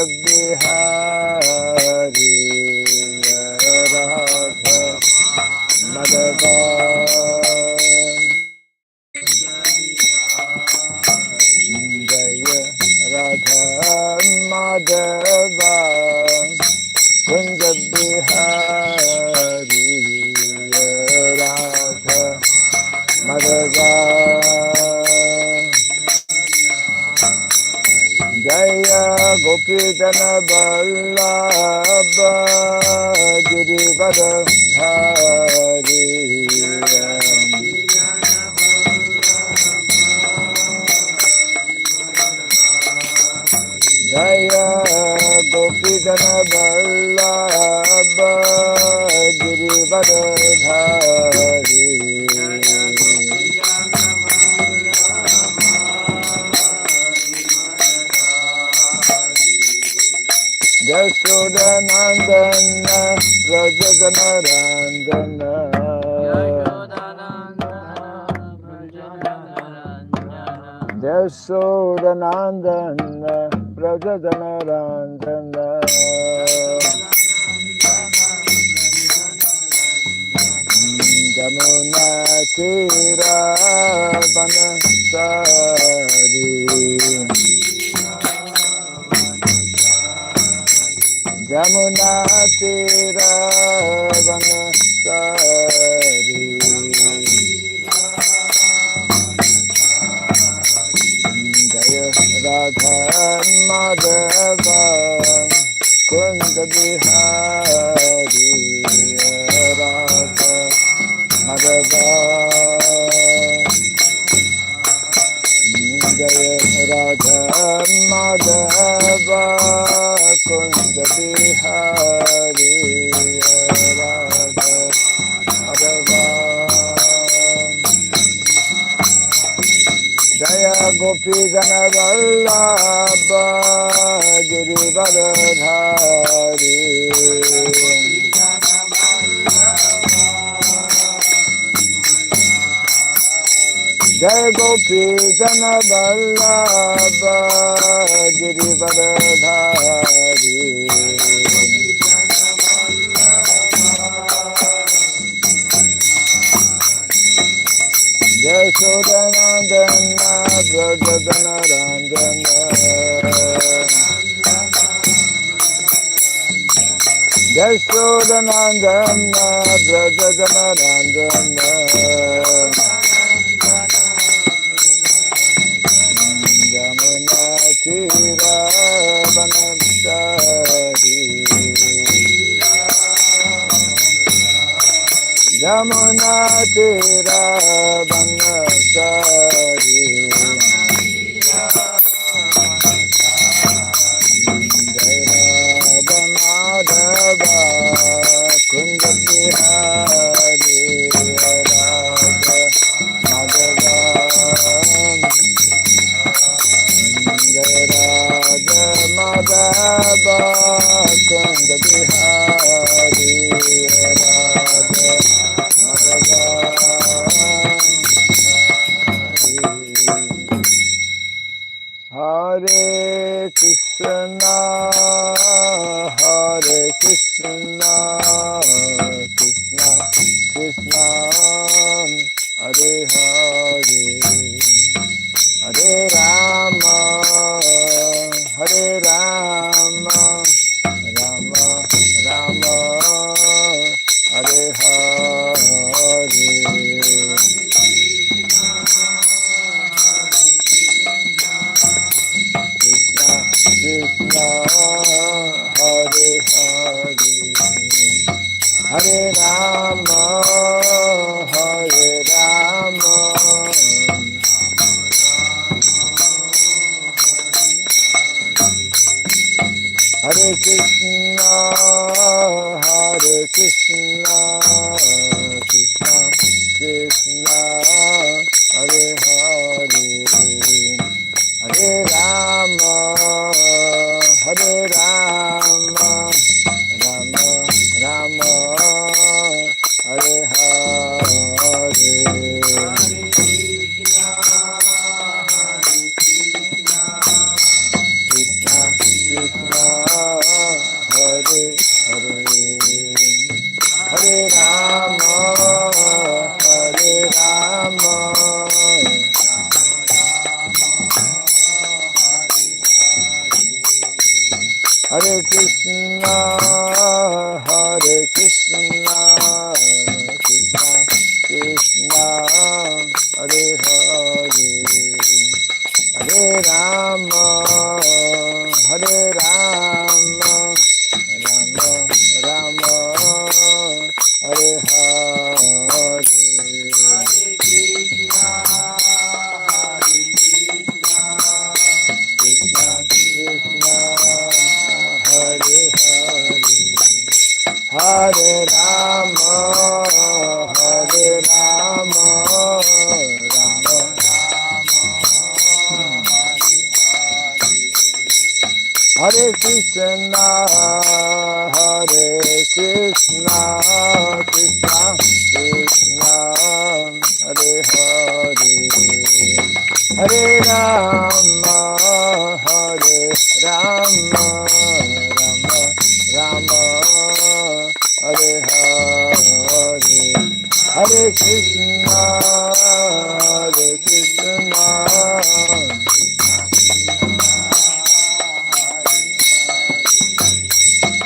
Bihari Radha Madhava Jaya Radha Madhava Kunja Bihari Radha Madhava Jaya Gopidana Vallabha Girivara Hari Jaya Gopidana Vallabha Girivara Hari Yashodanandana Rajadanarandana Yashodanandana Rajadanarandana Jamuna Tira Vanasari Jamuna Tira Vanasari Jaya Radha Madhava Kunda Bihari Radha Madhava Jaya Radha Madhava Kunda Bihari Radha Madhava Jaya Gopi Jana Vallabha Girivara Dhari Jai Gopi Jana Vallabha Girivara Dhari Yashodanandana Brajadanarandana Yashodanandana Brajadanarandana Jamuna Tira Vanasari Jamuna Tira Vanasari Jaya Madhava Kunda Bihari Radha Madhava Jaya Radha Madhava Kunda Bihari Radha Madhava Hare Krishna Hare Krishna Krishna Krishna Hare Hare Hare Rama Hare Rama Rama Rama Hare Hare Krishna Hare Hare Hare Rama Hare Rama Hare Krishna Krishna Krishna Hare Hare Hare Rama Hare Rama Rama Rama Hare Hare Krishna Krishna Hare Rama, Hare Rama, Hare Krishna, Hare Krishna, Krishna Krishna, Hare Hare, Hare Rama, Hare Rama, Rama Rama, Hare Hare, Hare Krishna, Hare Krishna, Krishna Krishna, Hare Hare, Hare Rama, Hare Rama, Rama Hare Krishna, Hare Krishna, Krishna Krishna, Hare Hare, Hare Rama, Hare Rama, Rama Rama, Hare Hare, Hare Krishna, Hare Krishna,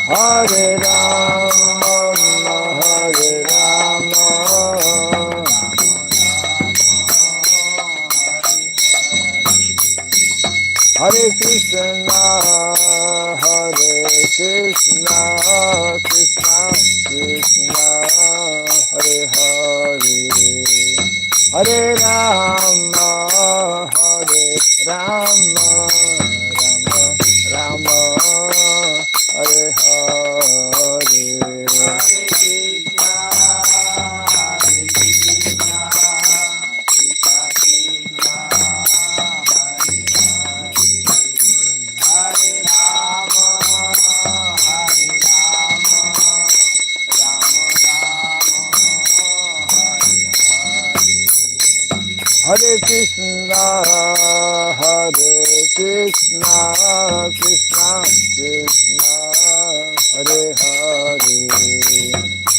Hare Rama, Hare Rama, Hare Krishna, Hare Krishna, Krishna Krishna, Hare Hare, Hare Rama, Hare Rama, Rama Rama, Hare Hare, Hare Krishna, Hare Krishna, Krishna Krishna, Hare Rama, Hare Rama, Rama Rama, Hare Krishna, Hare Krishna, Krishna Krishna, Hare Hare,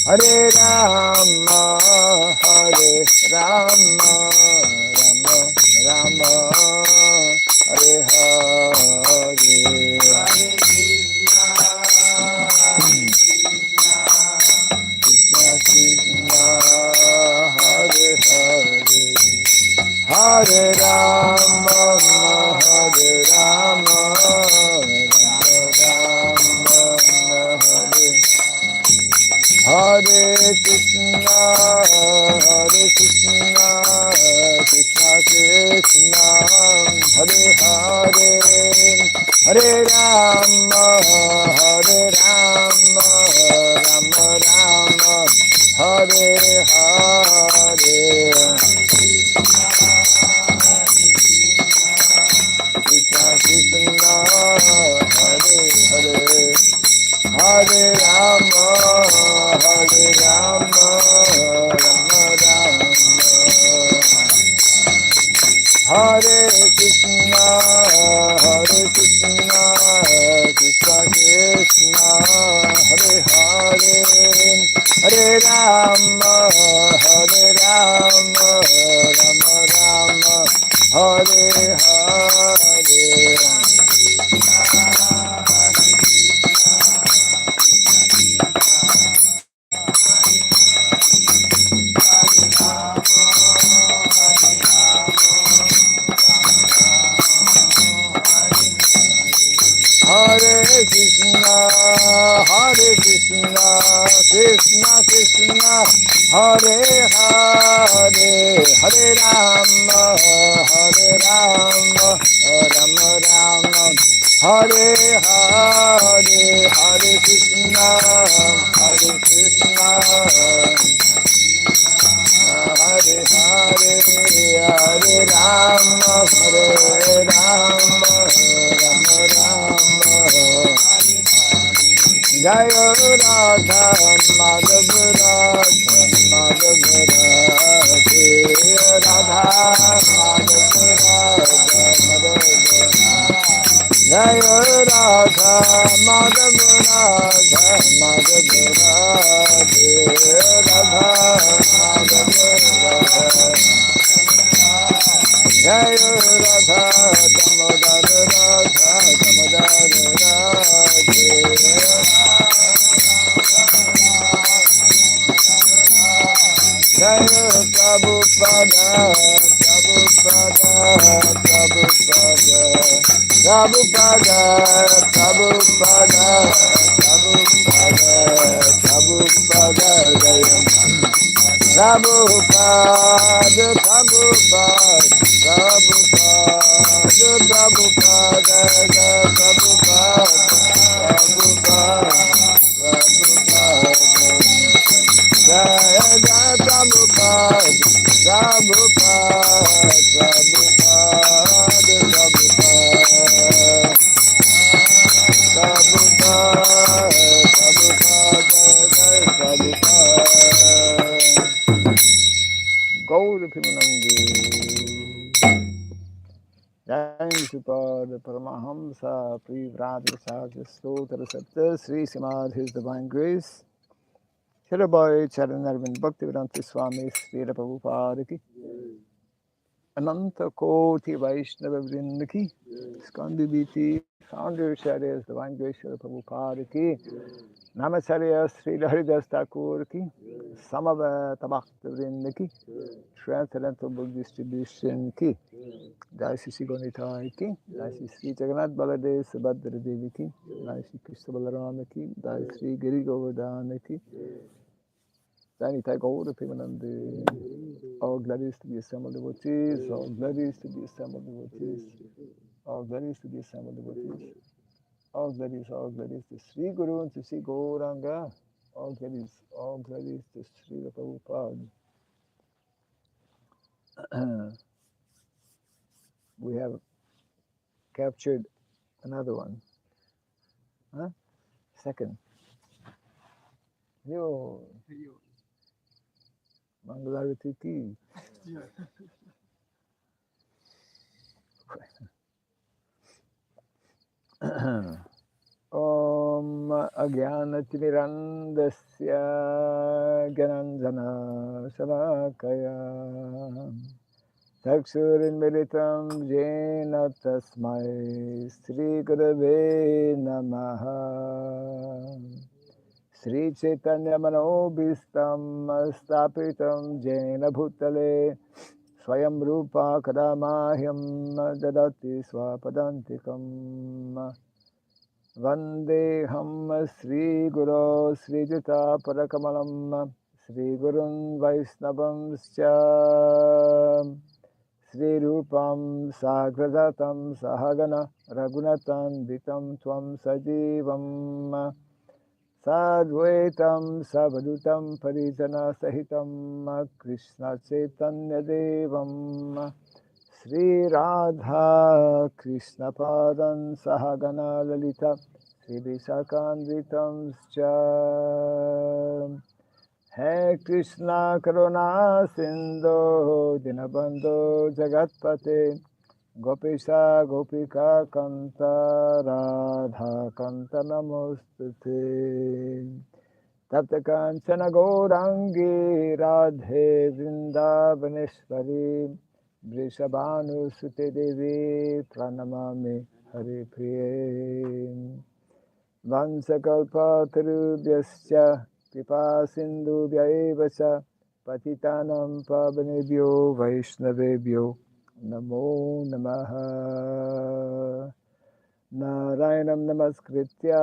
Hare Rama, Hare Rama, Rama Rama, Hare Hare, Hare Krishna, Hare Krishna, Krishna Krishna, Hare Hare, Hare Rama, Hare Rama, Rama Rama, Hare Hare Krishna, Hare Krishna, Krishna Krishna, Hare Hare, Hare Rama, Hare Rama, Rama Rama, Hare Hare, Krishna Krishna, Hare Hare, Hare Rama, Hare Rama, Rama Rama, Hare Krishna, Hare Krishna, Krishna Krishna, Hare Hare, Hare Rama, Hare Rama, Rama Rama, Hare Hare, Hare Krishna, Hare Krishna, Krishna Krishna, Hare Hare, Hare Rama, Hare Rama, Rama Rama, Hare Hare, Hare Krishna, Hare Krishna, Hare Hare, Hare Rama, Hare Rama, Rama Rama, Jaya Radha Madhav Radha Madhav Radha, Radha Madhav Radha Madhav, Jai Radha Madhav Radha Madhav Radhe Radha Madhav Radha Jai Radha Damodar Radha Damodar Radhe Jai Prabhupada Prabhupada Prabhupada Prabhupada Prabhupada Prabhupada Prabhupada Jayam Prabhupada Prabhupada Prabhupada Prabhupada Prabhupada Prabhupada Jaya Jaya Prabhupada Prabhupada Prabhupada Gaur Pimanandi Jai Supada Paramahamsa Privrata Saja Stotra Sapta Sri Simad His Divine Grace Shirabai Charan Arvind Bhaktivedanta Swami Sri Prabhupada Ki Ananta Koti Vaishnava Vrinda Ki Skandibiti Founder Sharyas Divine Grace Sri Prabhupada Ki Namacharya Sri Haridas Thakur Ki Samaveta Bhakta Vrinda Ki Transcendental Book Distribution Ki Jai Shri Gonita Ki Jai Shri Jagannath Baladev Subhadra Devi Ki Jai Shri Krishna Balarama Ki Jai Shri Giri Govardhana Ki Jai Gaura Pimanandi. All glories to the assembled devotees, all glories to the assembled devotees, all glories to the assembled devotees, all glories to Sri Guru and to Sri Gauranga, all glories to Sri Prabhupada. We have captured another one. Huh? Second. Yo. Mangalarati ki. Om Agyanatimirandasya Gyananjana Shalakaya Chaksurinmilitam Jena Tasmai Sri Gurave Namaha Sri Chaitanya Manobhistam Stapitam Jena Bhutale Swayam Rupa Kadamahyam Dadati Swapadantikam Vandeham Sri Guru Sri Jita Parakamalam Sri Gurun Vaisnavam Sri Rupam Sagradatam Sahagana Raghunatan Vitam Tvam Sajivam Sadvaitam Savadutam Parijana Sahitam Krishna Chaitanya Devam Sri Radha Krishna Padan Sahagana Lalita Sri Visakanvitam He Krishna Karuna Sindhu Dinabandhu Jagatpate Gopisa Gopika Kanta Radha Kanta Namostute Tapta Kanchana Gaurangi Radhe Vrindavaneshwari Vrishabhanu Sute Devi Pranamami Hari Priye Vansakalpa Tarubhyascha Kripa Sindhubhya Evacha Patitanam Pavanebhyo Vaishnavebhyo Namo Namaha Narayanam Namaskritya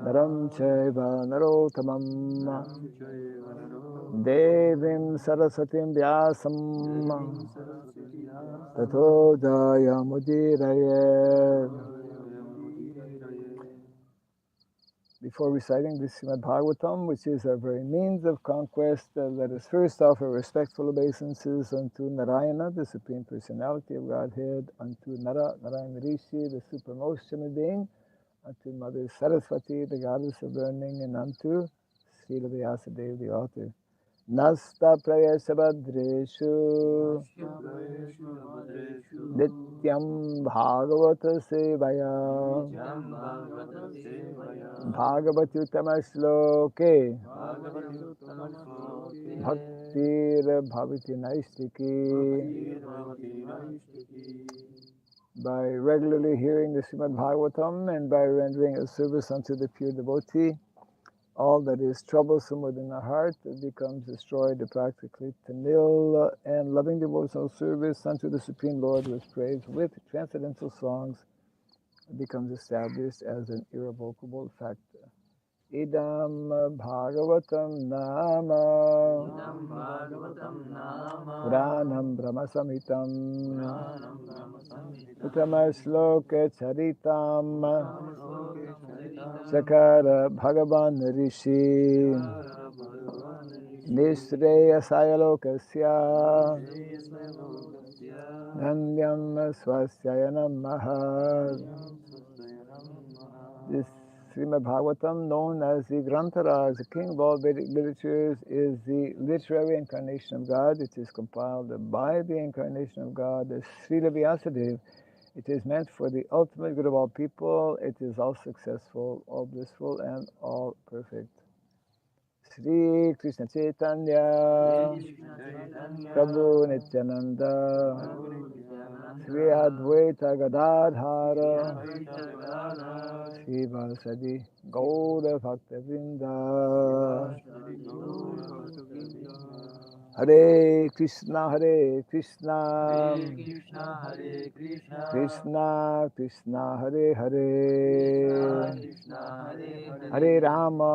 Naram Chaiva Narottamam Devim Saraswatim Vyasam Tato Jayamudiraye. Before reciting this Srimad Bhagavatam, which is our very means of conquest, let us first offer respectful obeisances unto Narayana, the Supreme Personality of Godhead, unto Narayana Rishi, the Supremost Human Being, unto Mother Saraswati, the Goddess of Learning, and unto Srila Vyasadeva, the author. Nasta prayasabhadreshu Nityam Bhagavata Sevaya Bhagavatyuttamashloke Bhaktir Bhavati Naistiki. By regularly hearing the Srimad Bhagavatam and by rendering a service unto the pure devotee, all that is troublesome within the heart becomes destroyed practically to nil, and loving devotional service unto the Supreme Lord with praise with transcendental songs becomes established as an irrevocable fact. Idam Bhagavatam Nama Puranam Brahmasamhitam Uttama Charitam Sakara Bhagavan Rishi Nisreya Sayalokasya Nandhyam Swasyayanam Mahar. This Srimad Bhagavatam, known as the Grantaraj, the king of all Vedic literatures, is the literary incarnation of God. It is compiled by the incarnation of God, the Srila Vyasadeva. It is meant for the ultimate good of all people. It is all successful, all blissful, and all perfect. Sri Krishna Chaitanya Prabhu Nityananda Sri Advaita Gadadhara Sri Vasadi Gaura Bhakta Vrinda. Hare Krishna Krishna Krishna Hare Hare Hare Rama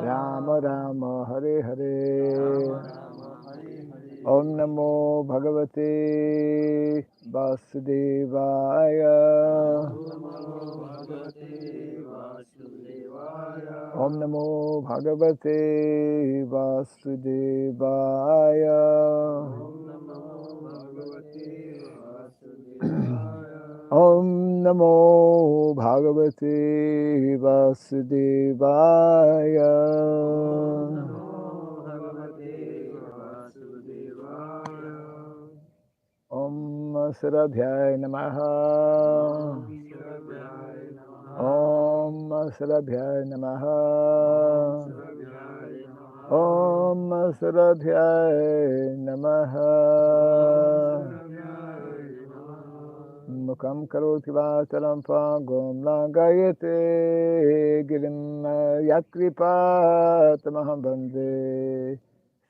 Rama Rama Hare Hare. Om Namo Bhagavate Vasudevaya. Om Namo Bhagavate Vasudevaya. Om Namo Bhagavate Vasudevaya. Om Sarabhyaya Namaha. Om Sarabhyaya Namaha. Om Sarabhyaya Namaha. Mukam karoti vatalam pangom langayate girim yakripa tamaham bande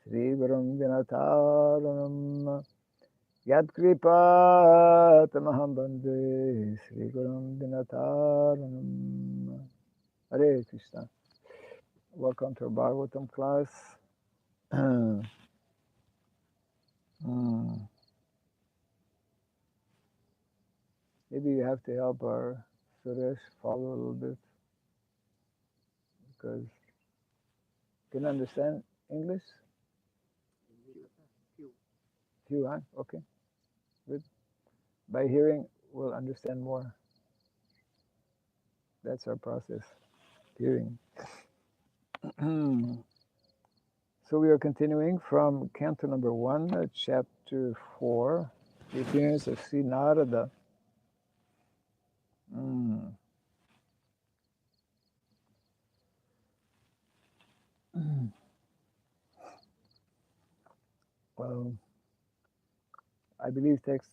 Sri Gurum Dinataranam. Yadkripa tamaham bande Sri Gurum Dinataranam. Hare Krishna. Welcome to our Bhagavatam class. Maybe you have to help our Suresh follow a little bit because can you understand English? Few, huh? Okay, good. By hearing, we'll understand more. That's our process, hearing. So we are continuing from Canto number 1, Chapter 4, the appearance of Sri Narada. Well, I believe text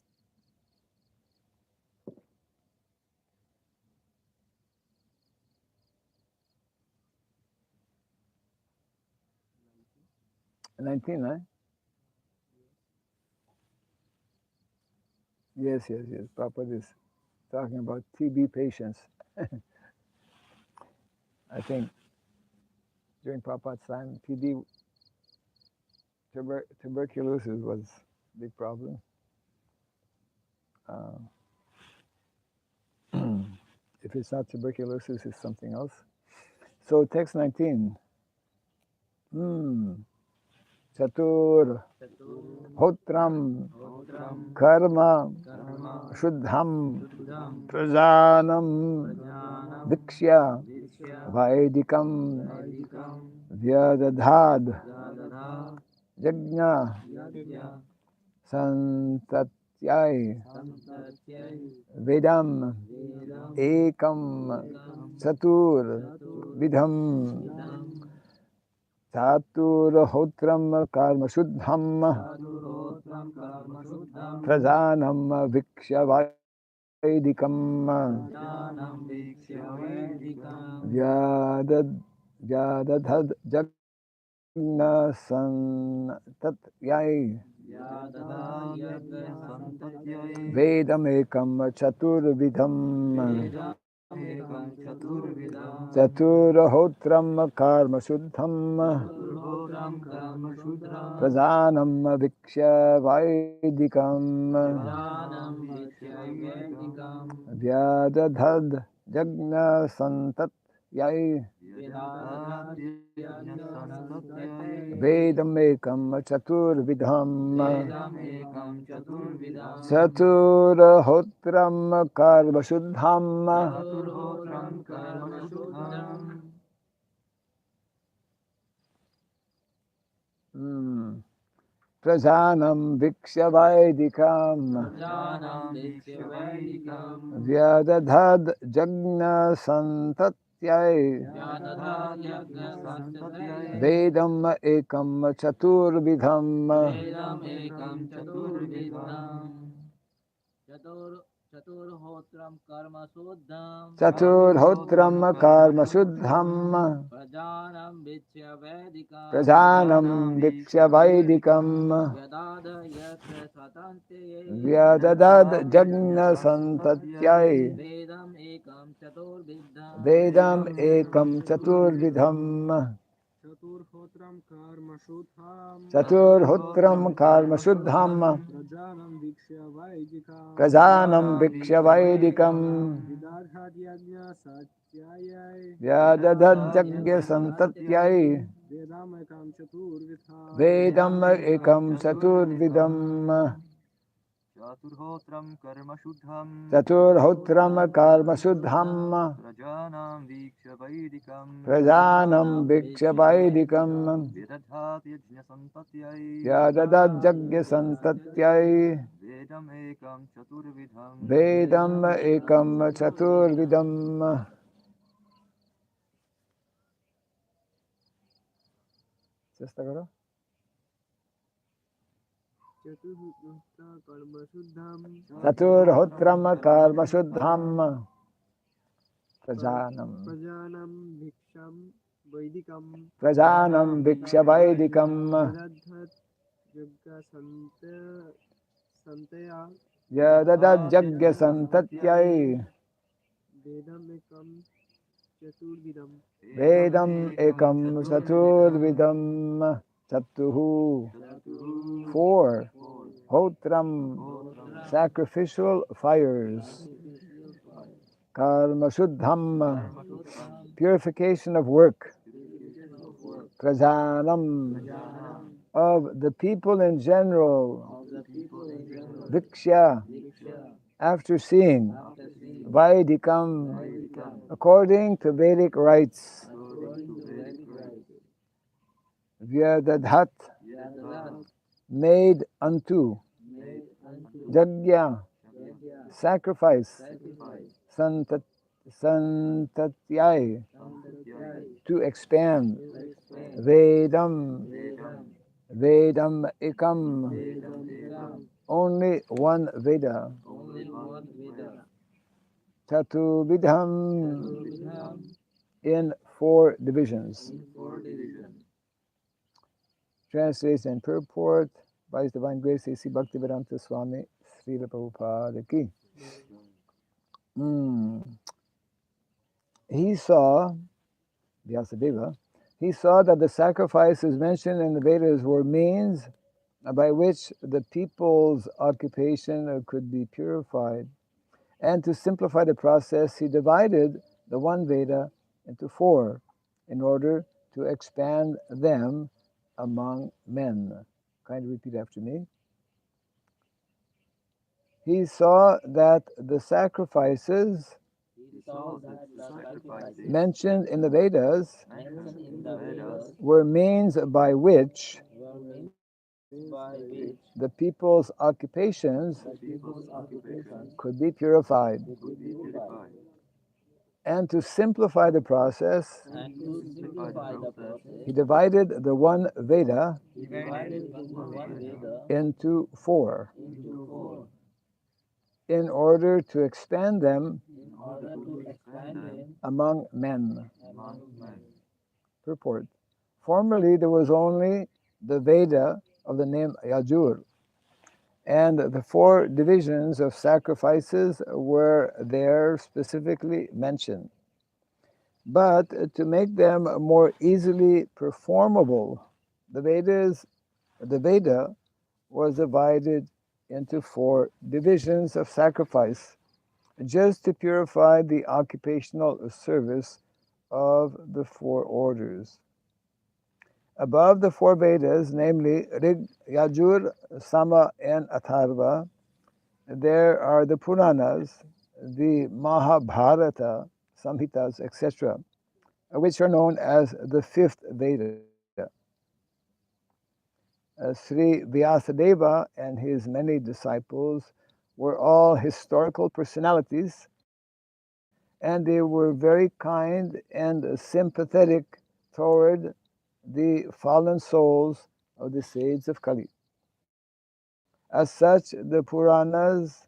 19, right? Yes. Prabhupada is talking about TB patients. I think during Prabhupada's time, TB, tuberculosis was a big problem. If it's not tuberculosis, it's something else. So text 19. Chatur Hotram Karma Shuddham Prajanam Dikshya Vaidikam Vyadadhad Jagna Santatyai Vedam Ekam Chatur Vidham Chaturhotram Karma Shuddham Prajanam Vikshya Vaidikam Vyadadhad Jagna Santatyai Vedamekam Chaturvidham Chaturhotram Karma Shuddham Prajanam Vikshya Vaidikam Vyadadhad Jagna Santatyai Vedamekam Chaturvidham Chaturhotram Karma Shuddham Prajanam Vikshya Vaidikam Vyadadhad Jagna Santatyai Vedam Ekam Chaturvidham Chaturhotram Karma Shuddham Prajanam Vikshya Vaidikam Vyadadad Jagna Santatyai Vedam Ekam Chaturvidham Chaturhotram Karma Shuddham Prajanam Vikshya Vaidikam Vyadadad Jagna Santatyai Vedam Ekam Chaturvidham Chaturhotram Karma Shuddham Prajanam Vikshya Vaidikam Vyadadad Jagna Santatyai Vedam Ekam Chaturvidham. Chesta karo. Chaturhotram Karma Shuddham Prajanam Vikshya Vaidikam Yadadad Jagya Santatyai Vedam Ekam Chaturvidham Chatuhu 4 Hotram sacrificial fires Karma Shuddham purification of work Prajanam of the people in general Viksha after seeing Vaidikam according to Vedic rites Vyadadhat made unto Jagya sacrifice Santatyai to expand Vedam Ekam only one Veda Chatubidham in 4 divisions. Translation and purport by His Divine Grace A.C. Bhaktivedanta Swami Srila Prabhupada Ki. He saw, Vyasadeva, he saw that the sacrifices mentioned in the Vedas were means by which the people's occupation could be purified. And to simplify the process, he divided the one Veda into 4 in order to expand them among men. Kindly repeat after me. He saw that the sacrifices mentioned in the Vedas were means by which the people's occupations could be purified. And to simplify the process, he divided the one Veda into four in order to expand them among men. Purport. Formerly, there was only the Veda of the name Yajur, and the four divisions of sacrifices were there specifically mentioned. But to make them more easily performable, the Veda was divided into four divisions of sacrifice, just to purify the occupational service of the four orders. Above the four Vedas, namely Rig, Yajur, Sama, and Atharva, there are the Puranas, the Mahabharata, Samhitas, etc., which are known as the fifth Veda. Sri Vyasadeva and his many disciples were all historical personalities, and they were very kind and sympathetic toward the fallen souls of the sages of Kali. As such, the Puranas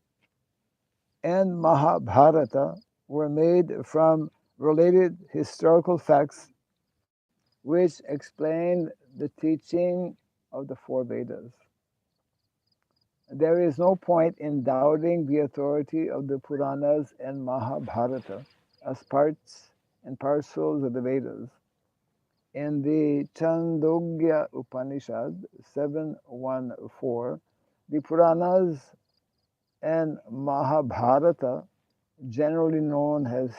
and Mahabharata were made from related historical facts which explain the teaching of the four Vedas. There is no point in doubting the authority of the Puranas and Mahabharata as parts and parcels of the Vedas. In the Chandogya Upanishad 7.1.4, the Puranas and Mahabharata, generally known as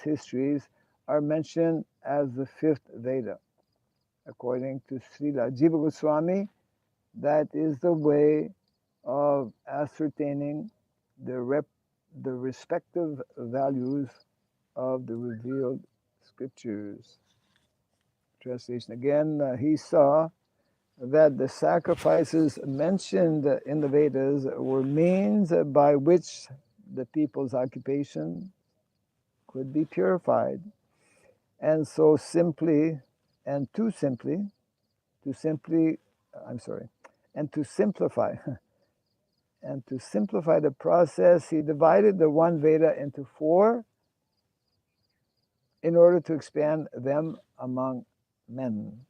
histories, are mentioned as the fifth Veda. According to Srila Jiva Goswami, that is the way of ascertaining the respective values of the revealed scriptures. Translation again, he saw that the sacrifices mentioned in the Vedas were means by which the people's occupation could be purified. And so simply, and to simply, to simply, I'm sorry, and to simplify, and to simplify the process, he divided the one Veda into four in order to expand them among men.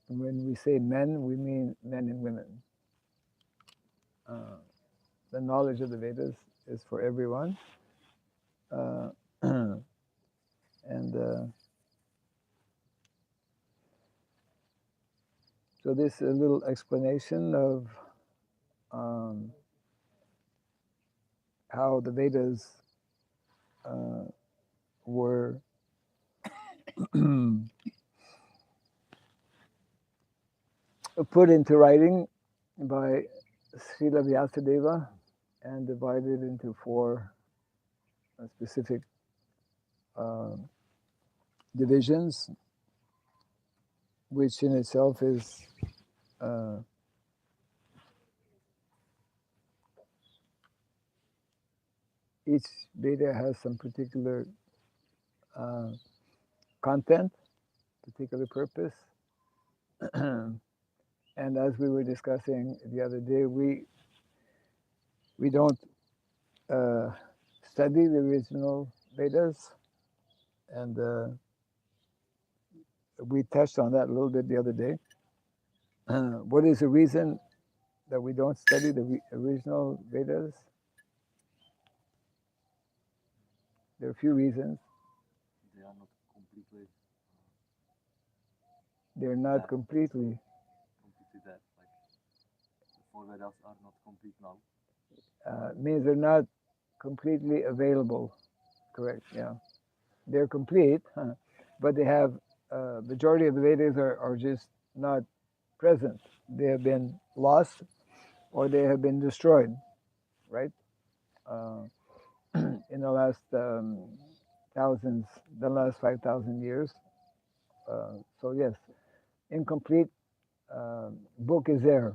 When we say men, we mean men and women. The knowledge of the Vedas is for everyone. And so this is a little explanation of how the Vedas were put into writing by Srila Vyasadeva and divided into four specific divisions, which in itself is each Veda has some particular content, particular purpose. And as we were discussing the other day, we don't study the original Vedas, and we touched on that a little bit the other day. What is the reason that we don't study the original Vedas? There are a few reasons. They're not completely. That. Like the four Vedas are not complete now. Means they're not completely available. Correct. Yeah, they're complete, but they have majority of the Vedas are just not present. They have been lost or they have been destroyed. right? Uh, in the last thousands, the last 5,000 years. So yes, incomplete book is there.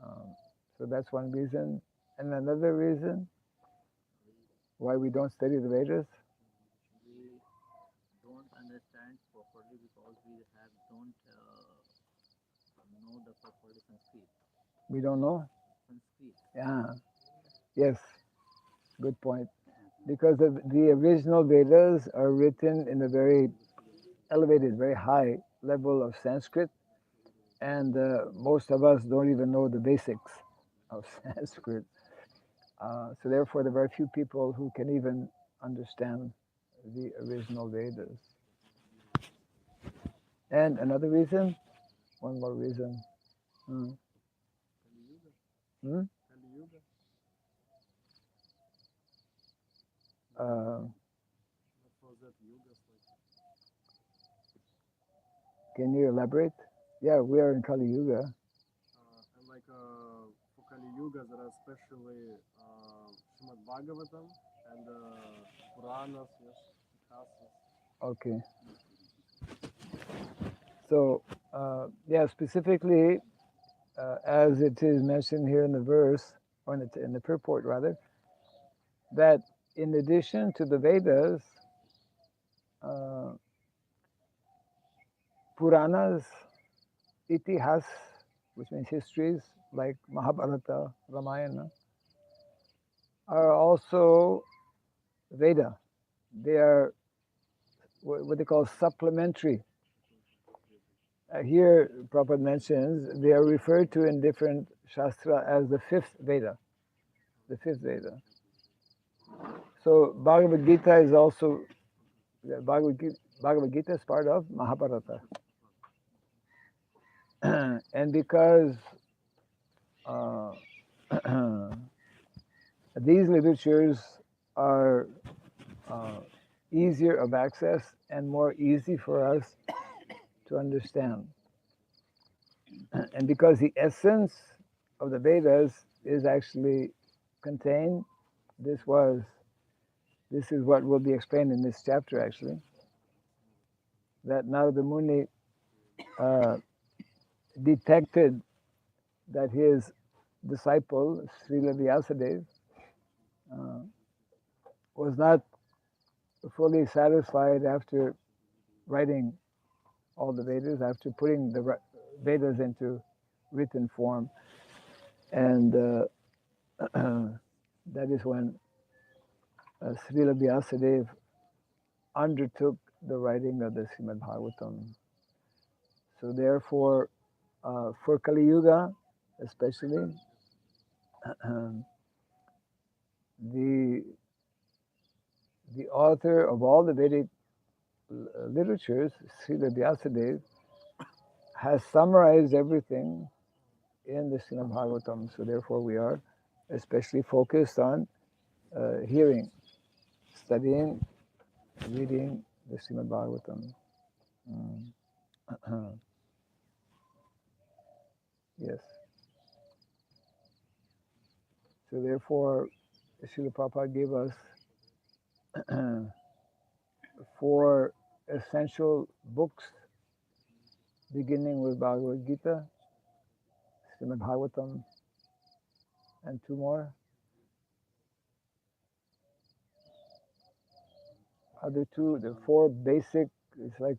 Um, so that's one reason. And another reason why we don't study the Vedas, We don't understand properly because we have don't know the properly Sanskrit. we don't know. Sanskrit. Yeah, yes, good point. Because the original Vedas are written in a very elevated, very high level of Sanskrit, and most of us don't even know the basics of Sanskrit. So therefore, there are very few people who can even understand the original Vedas. And another reason, one more reason. Hmm. Hmm? Uh, can you elaborate? Yeah, we are in Kali Yuga. And like for Kali Yuga, there are especially Srimad Bhagavatam and Puranas, yes, Itihasas. Okay. So, yeah, specifically, as it is mentioned here in the verse, or in the purport rather, that in addition to the Vedas, uh, Puranas, Itihas, which means histories like Mahabharata, Ramayana, are also Veda. They are what they call supplementary. Here, Prabhupada mentions they are referred to in different Shastra as the fifth Veda. The fifth Veda. So Bhagavad Gita is also Bhagavad Gita is part of Mahabharata, and because uh, these literatures are easier of access and more easy for us to understand, and because the essence of the Vedas is actually contained, this is what will be explained in this chapter actually, that Narada Muni uh, detected that his disciple, Srila Vyasadeva, uh, was not fully satisfied after writing all the Vedas, after putting the Vedas into written form. And that is when Srila Vyasadeva undertook the writing of the Srimad Bhagavatam. So therefore, for Kali Yuga especially, the author of all the Vedic literatures, Srila Vyasadeva, has summarized everything in the Srimad Bhagavatam. So therefore we are especially focused on hearing, studying, reading the Srimad Bhagavatam. Yes. So therefore, Srila Prabhupada gave us 4 essential books, beginning with Bhagavad Gita, Srimad Bhagavatam, and 2 more. Other 2, the 4 basic. It's like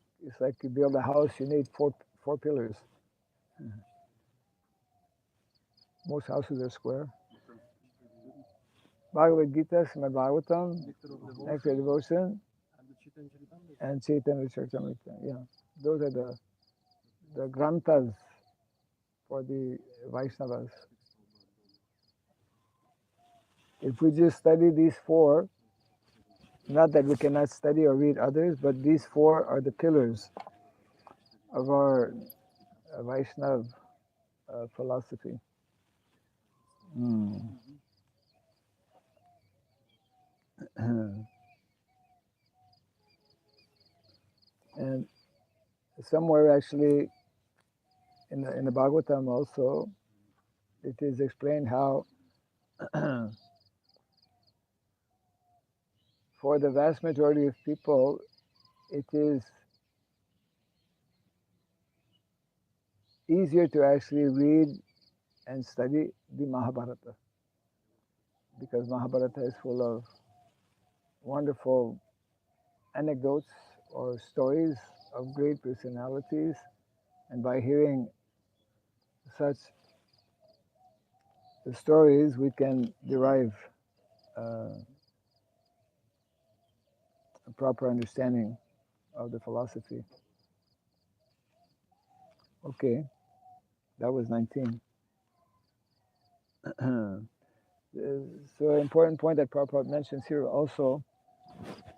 you build a house. You need four pillars. Most houses are square. Bhagavad Gita, Srimad Bhagavatam, Nectar of Devotion, and Chaitanya Charitamrita. Yeah, those are the granthas for the Vaishnavas. If we just study these 4, not that we cannot study or read others, but these 4 are the pillars of our Vaishnav philosophy. Mm. And somewhere actually in the Bhagavatam also, it is explained how For the vast majority of people, it is easier to actually read and study the Mahabharata, because Mahabharata is full of wonderful anecdotes or stories of great personalities, and by hearing such stories, we can derive a proper understanding of the philosophy. Okay, that was 19. So an important point that Prabhupada mentions here also,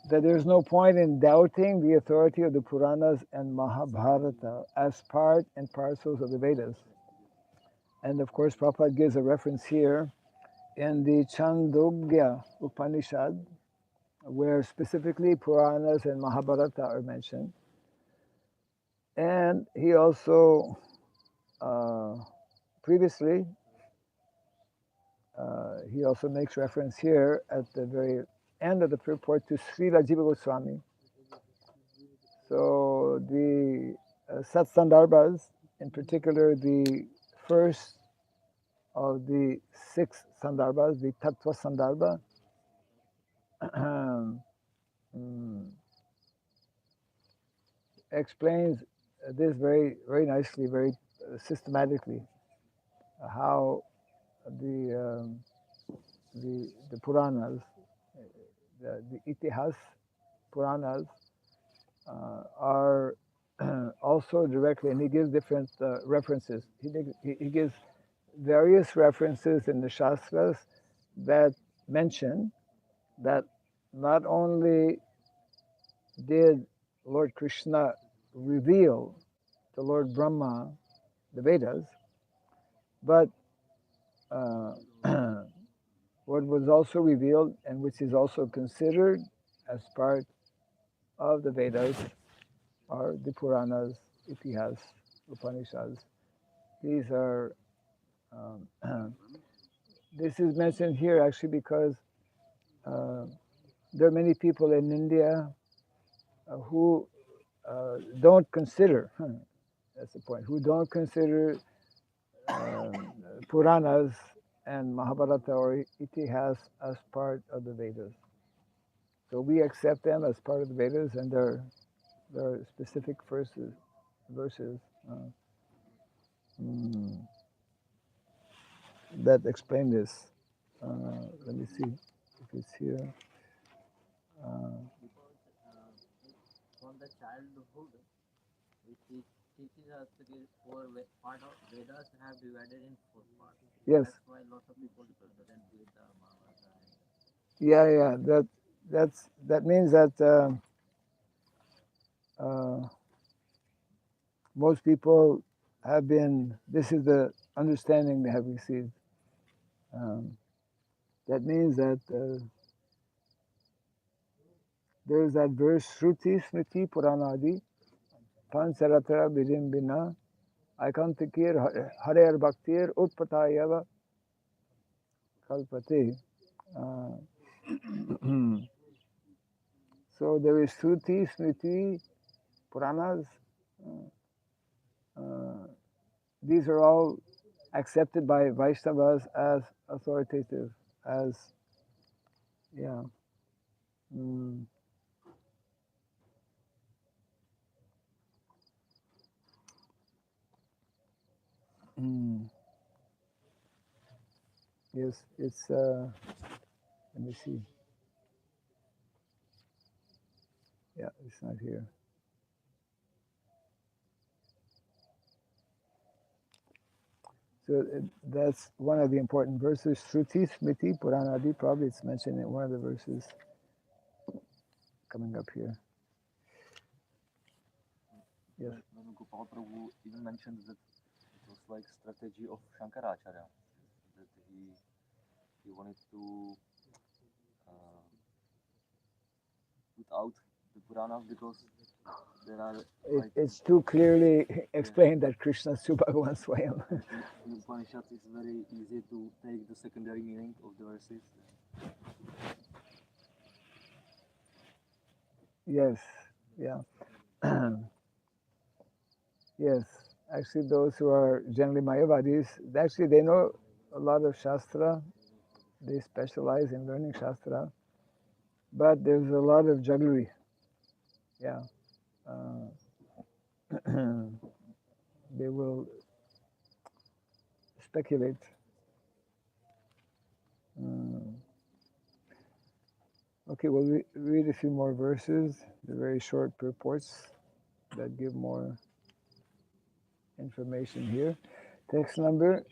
that there's no point in doubting the authority of the Puranas and Mahabharata as part and parcels of the Vedas. And of course, Prabhupada gives a reference here in the Chandogya Upanishad, where specifically Puranas and Mahabharata are mentioned. And he also previously he also makes reference here at the very end of the purport to Srila Jiva Goswami. So the Satsandarbhas, in particular the first of the 6 Sandarbhas, the Tattva Sandarbha, explains this very, very nicely, very systematically, how the Puranas, the Itihas Puranas are also directly, and he gives different references. He gives various references in the Shastras that mention that not only did Lord Krishna reveal to Lord Brahma the Vedas, but what was also revealed and which is also considered as part of the Vedas are the Puranas, Itihas, Upanishads. These are, this is mentioned here actually because there are many people in India who don't consider, that's the point, who don't consider Puranas and Mahabharata or Itihas as part of the Vedas. So we accept them as part of the Vedas, and there are specific verses that explain this. Let me see if it's here. From the childhood, which teaches us to give part of Vedas have divided in 4 parts. Yes. That's why lots of people doesn't read the Mahabharata. Yeah. That means that most people have been. This is the understanding they have received. That means that there's that verse Shruti Smriti Puranadi Pancharatra Vidimbina Aikantikir Harer Bhaktir Utpatayava Kalpate. So there is Shruti, Smriti, Puranas. These are all accepted by Vaishnavas as authoritative, as, yeah. Yes, it's, let me see. Yeah, it's not here. So that's one of the important verses. Shruti, Smriti, Puranadi, probably it's mentioned in one of the verses coming up here. Yes. Gopal Prabhu even mentioned that it was like strategy of Shankaracharya, that he wanted to put out the Puranas because there are It's too clearly explained that Krishna is Bhagavan Swayam. in Upanishads it's very easy to take the secondary meaning of the verses. Yes, yeah. Yes, actually those who are generally Mayavadis, actually they know a lot of Shastra, they specialize in learning Shastra, but there's a lot of jugglery. Yeah. They will speculate. Okay, we'll read a few more verses, the very short purports that give more information here. Text number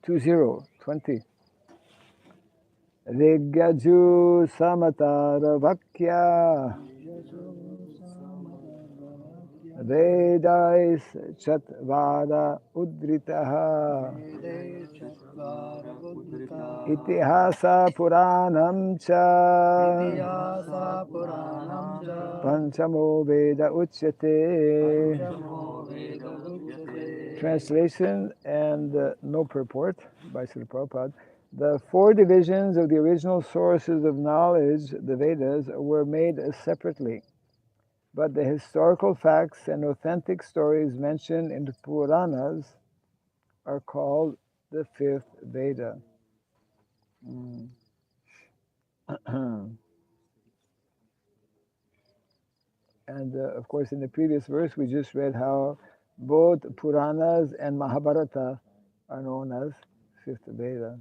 20. Rigyaju samatara vakya Vedais chatvara udritaha Itihasa Puranam cha Panchamo Veda Uchyate. Translation and no purport by Srila Prabhupada. The four divisions of the original sources of knowledge, the Vedas, were made separately, but the historical facts and authentic stories mentioned in the Puranas are called the fifth Veda. And of course, in the previous verse, we just read how both Puranas and Mahabharata are known as fifth Veda.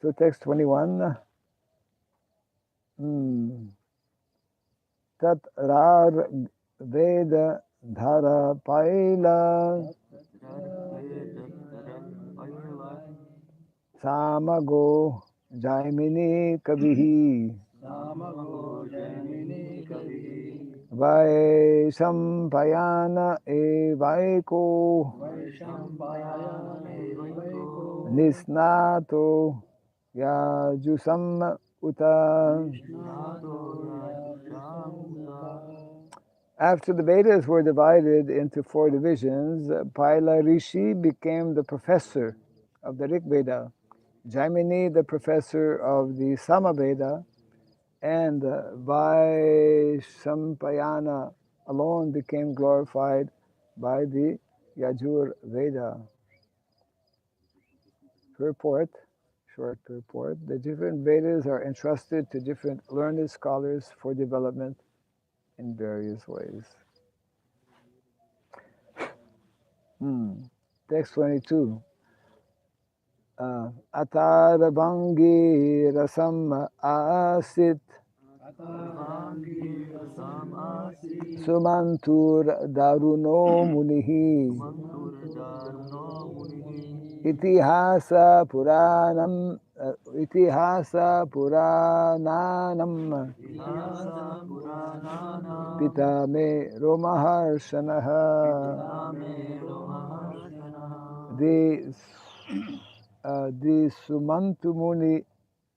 So text 21. Tat rar Veda dhara paila Samago Jaimini Kavihi Vaishampayana Evaiko Nisnato Yajusam Uta. After the Vedas were divided into four divisions, Paila Rishi became the professor of the Rig Veda, Jaimini the professor of the Samaveda, and Vaishampayana alone became glorified by the Yajur Veda. Purport, short purport. The different Vedas are entrusted to different learned scholars for development in various ways. Text 22. Ataravangi rasam asit Sumantur daruno munihi Itihasa Purananam Pitame Romaharshanaha. The Sumantumuni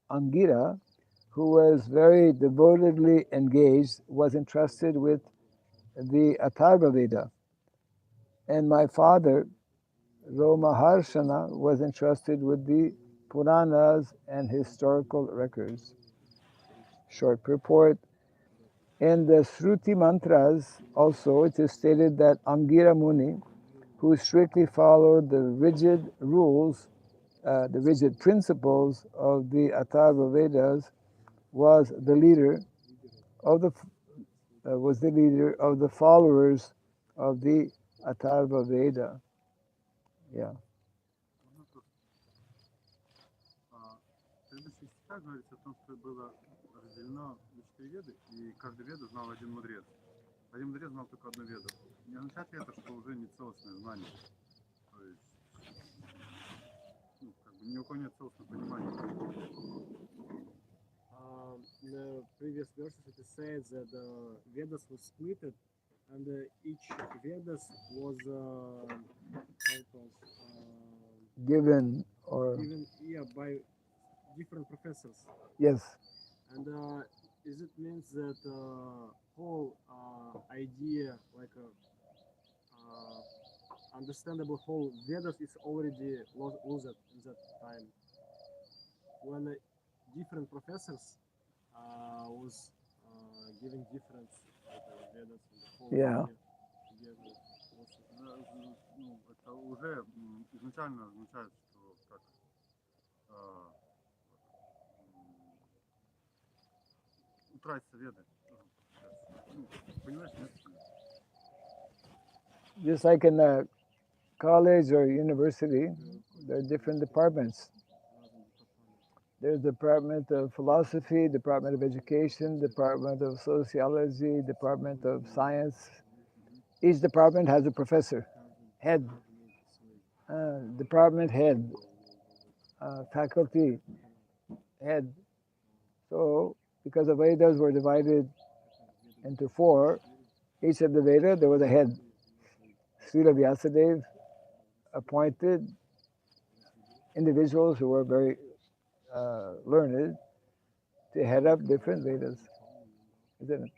Angira, who was very devotedly engaged, was entrusted with the Atharva Veda. And my father, Romaharshana, was entrusted with the Puranas and historical records. Short purport. In the Shruti mantras also it is stated that Angira Muni, who strictly followed the rigid rules, the rigid principles of the Atharva Vedas, was the leader of the followers of the Atharva Veda. Yeah. Следующий стих говорится о том, что было разделено на 4 веды, и каждый веду знал один мудрец. Один мудрец знал только одну веду. Не означает ли это, что уже не целостное знание? То есть, ни у кого нет целостного понимания. In the previous verses it is said that the Vedas were split and each Vedas was Given by different professors. Yes. And is it means that whole idea, like a understandable whole Vedas is already lost in that time. When different professors was giving different Vedas and the whole Yeah. idea was Ну, это уже изначально означает, что как утратится веды. Ну, понимаешь, нет? Just like in a college or university, there are different departments. There's Department of Philosophy, Department of Education, Department of Sociology, Department of Science. Each department has a professor, head, department head, faculty head. So, because the Vedas were divided into four, each of the Veda there was a head. Srila Vyasadeva appointed individuals who were very learned to head up different Vedas, isn't it?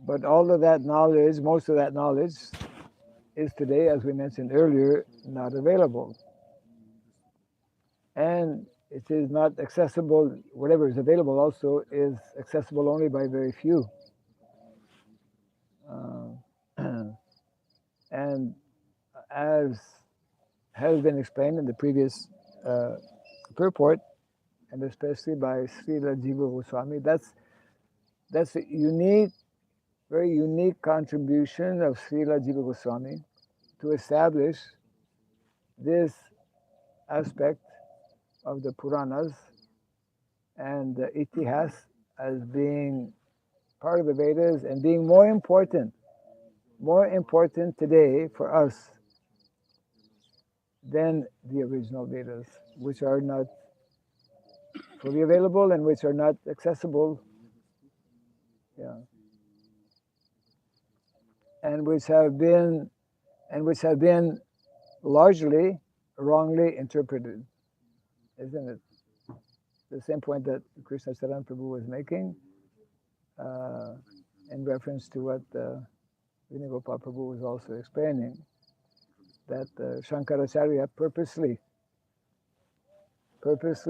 But all of that knowledge, most of that knowledge, is today, as we mentioned earlier, not available. And it is not accessible, whatever is available also is accessible only by very few. And as has been explained in the previous purport, and especially by Srila Jiva Goswami, that's a unique, very unique contribution of Srila Jiva Goswami to establish this aspect of the Puranas and the Itihas as being part of the Vedas and being more important today for us than the original Vedas, which are not fully available and which are not accessible, yeah, and which have been largely wrongly interpreted, isn't it? The same point that Krishna Saran Prabhu was making in reference to what Vinigopal Prabhu was also explaining, that Shankaracharya purposely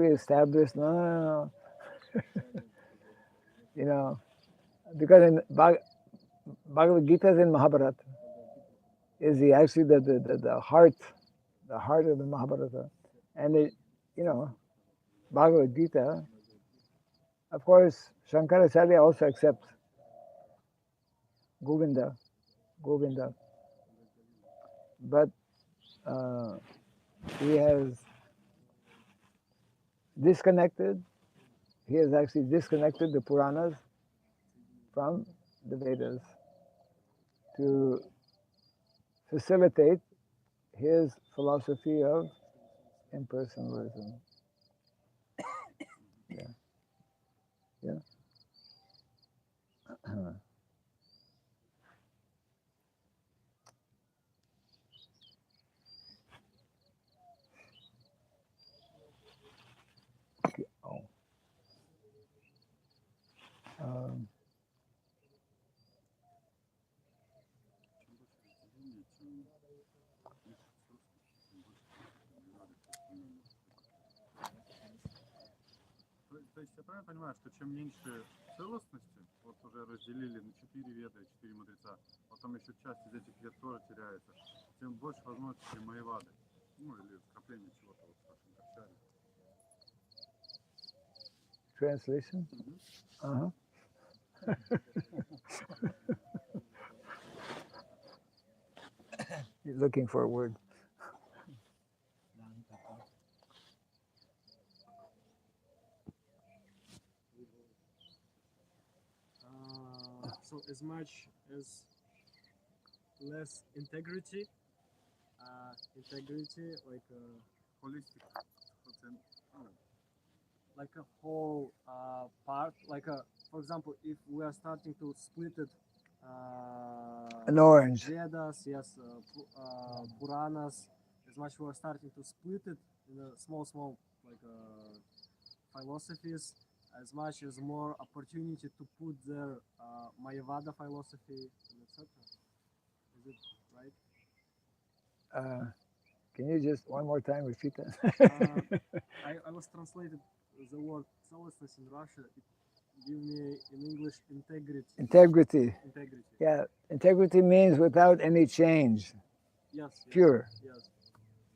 established, no. You know, because in Bhagavad Gita is in Mahabharata, is actually the heart of the Mahabharata. And Bhagavad Gita, of course, Shankaracharya also accepts Govinda, but he has actually disconnected the Puranas from the Vedas to facilitate his philosophy of impersonalism. Yeah. Oh. То есть я правильно понимаю, что чем меньше целостности, вот уже разделили на 4 веда и 4 мудреца, потом еще часть из этих вед тоже теряется, тем больше возможности для Майявады, ну или скопления чего-то вот в нашем Качаре. Translation? Uh-huh. You're looking for a word. So as much as less integrity like Holistic. like a whole part, like for example, if we are starting to split it An orange. Vedas, yes, Puranas, as much we are starting to split it in a small like philosophies, as much as more opportunity to put their Mayavada philosophy, etc. Is it right? Can you just one more time repeat that? I was translated the word soullessness in Russia. It give me in English integrity. Integrity. Integrity. Yeah, integrity means without any change. Yes. Pure. Yes.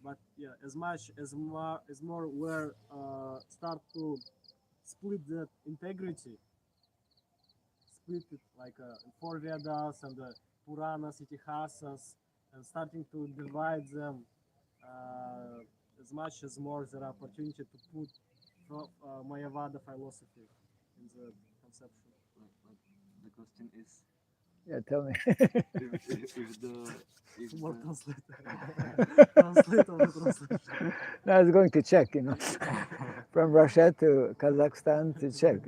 But yeah, as much as more where start to split that integrity, split it like four Vedas and Puranas, Itihasas, and starting to divide them as much as more there are opportunity to put Mayavada philosophy in the conception. The question is Yeah, tell me. if More the translator. Translate of the translation. No, I was going to check, from Russia to Kazakhstan to check,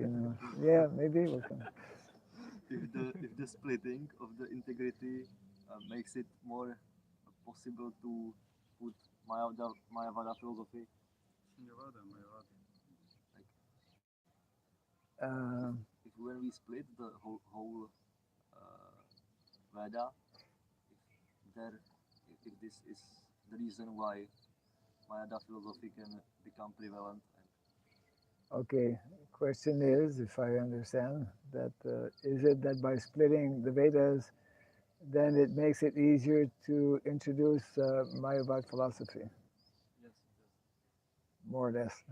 Yeah, maybe we'll come. if the splitting of the integrity makes it more possible to put Mayavada philosophy, Mayavada. like Um, if when we split the whole Veda, if there if this is the reason why Mayada philosophy can become prevalent. okay, question is, if I understand, that is it that by splitting the Vedas, then it makes it easier to introduce Mayavad philosophy, Yes. more or less.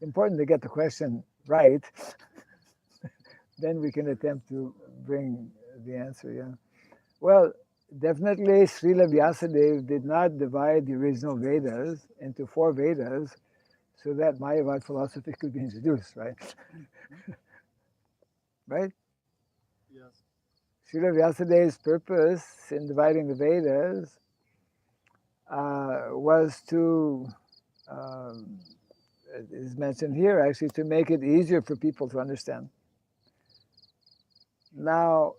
Important to get the question right, then we can attempt to bring the answer, yeah. Well, definitely Srila Vyasadeva did not divide the original Vedas into 4 Vedas so that Mayavad philosophy could be introduced, right? Right? Yes. Srila Vyasadeva's purpose in dividing the Vedas was to, it is mentioned here actually, to make it easier for people to understand. Now,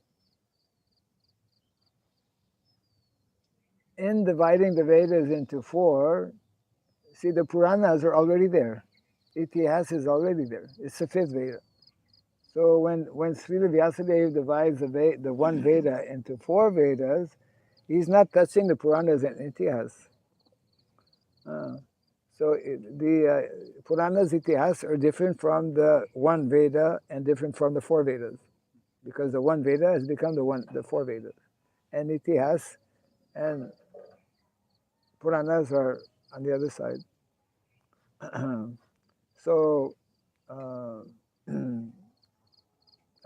in dividing the Vedas into 4, see, the Puranas are already there. Itihas is already there. It's the 5th Veda. So when Srila Vyasadeva divides the one Veda into 4 Vedas, he's not touching the Puranas and Itihas. So the Puranas, Itihas are different from the one Veda and different from the 4 Vedas, because the one Veda has become the 4 Vedas, and Itihas and Puranas are on the other side. So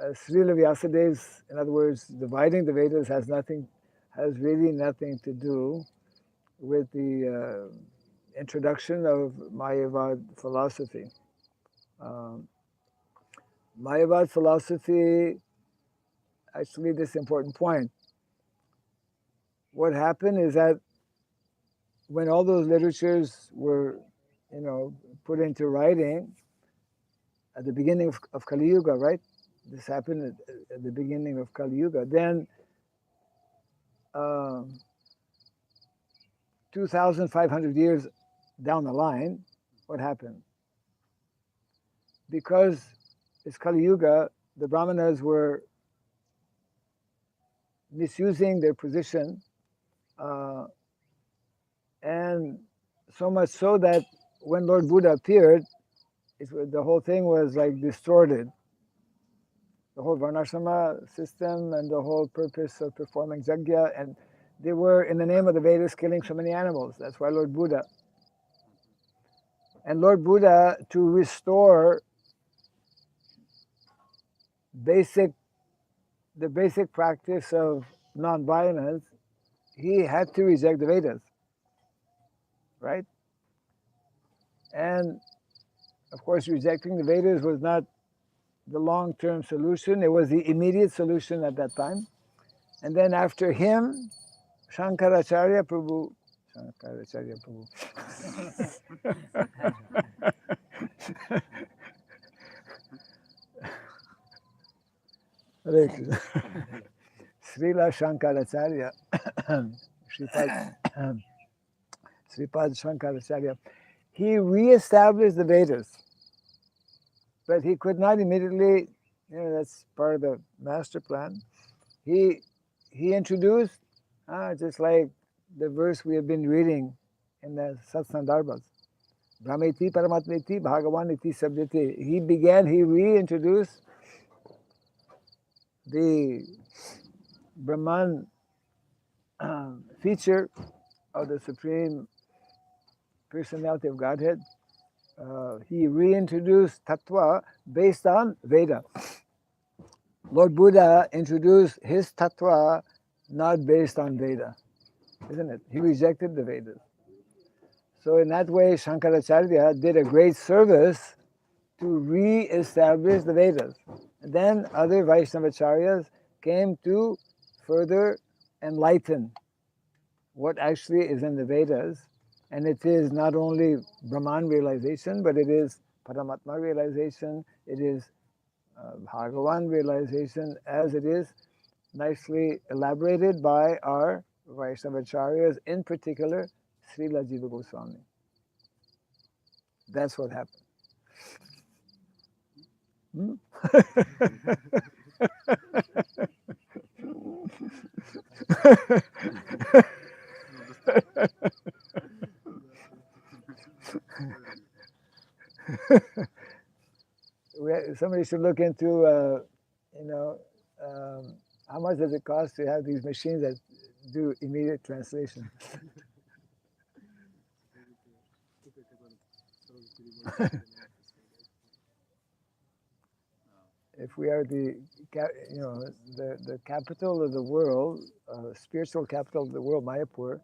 Srila Vyasadeva's, in other words, dividing the Vedas has really nothing to do with the introduction of Mayavad philosophy. Mayavad philosophy, actually, this important point. What happened is that when all those literatures were, put into writing at the beginning of Kali Yuga, right? This happened at the beginning of Kali Yuga. Then 2,500 years down the line, what happened? Because it's Kali Yuga, the Brahmanas were misusing their position, and so much so that when Lord Buddha appeared, the whole thing was like distorted. The whole Varnashrama system and the whole purpose of performing Yajna, and they were, in the name of the Vedas, killing so many animals. That's why Lord Buddha. And Lord Buddha, to restore the basic practice of non-violence, he had to reject the Vedas, right? And of course, rejecting the Vedas was not the long-term solution. It was the immediate solution at that time. And then after him, Shankaracharya Prabhu. Hare Krishna. Srila Shankaracharya, Sripad Shankaracharya, he re-established the Vedas. but he could not immediately, that's part of the master plan. He introduced, just like the verse we have been reading in the Satsandarbhas, Brahmeti Paramatmeti Bhagavan iti sabdete. He reintroduced the Brahman feature of the Supreme Personality of Godhead. He reintroduced Tattva based on Veda. Lord Buddha introduced his Tattva not based on Veda, isn't it? He rejected the Vedas. So in that way, Shankaracharya did a great service to re-establish the Vedas. And then other Vaishnavacharyas came to further enlighten what actually is in the Vedas. And it is not only Brahman realization, but it is Paramatma realization, it is Bhagavan realization, as it is nicely elaborated by our Vaishnavacharyas, in particular, Srila Jiva Goswami. That's what happened. Hmm? Somebody should look into, how much does it cost to have these machines that do immediate translation? If we are the capital of the world, spiritual capital of the world, Mayapur,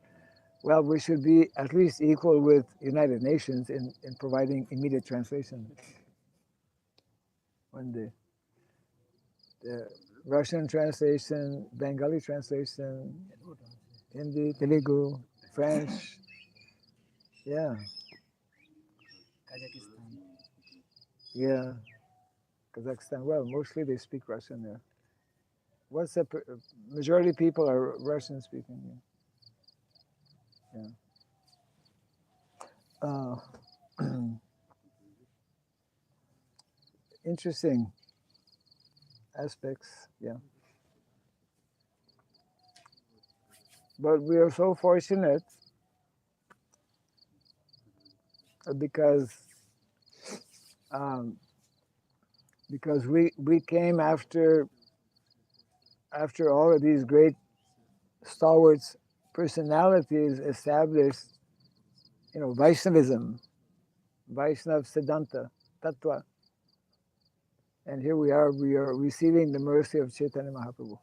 well, we should be at least equal with United Nations in providing immediate translation. One day. The Russian translation, Bengali translation, Hindi, Telugu, French, yeah. Yeah, Kazakhstan. Well, mostly they speak Russian there. What's the majority of people are Russian speaking? Yeah. Interesting aspects, yeah. But we are so fortunate because we came after all of these great stalwarts personalities established, Vaishnavism, Vaishnav Siddhanta, Tattva. And here we are receiving the mercy of Chaitanya Mahaprabhu.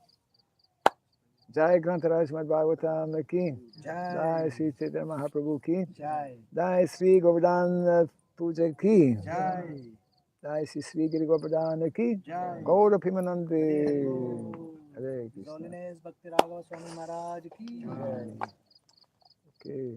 Jai Grantaraj Srimad Bhagavatam ki, Jai Sri Chaitanya Mahaprabhu ki, Jai Sri Govardhan Puja ki, Jai Sri Sri Giri Govardhan ki, Gaura Pimanande. Hare Krishna. Okay.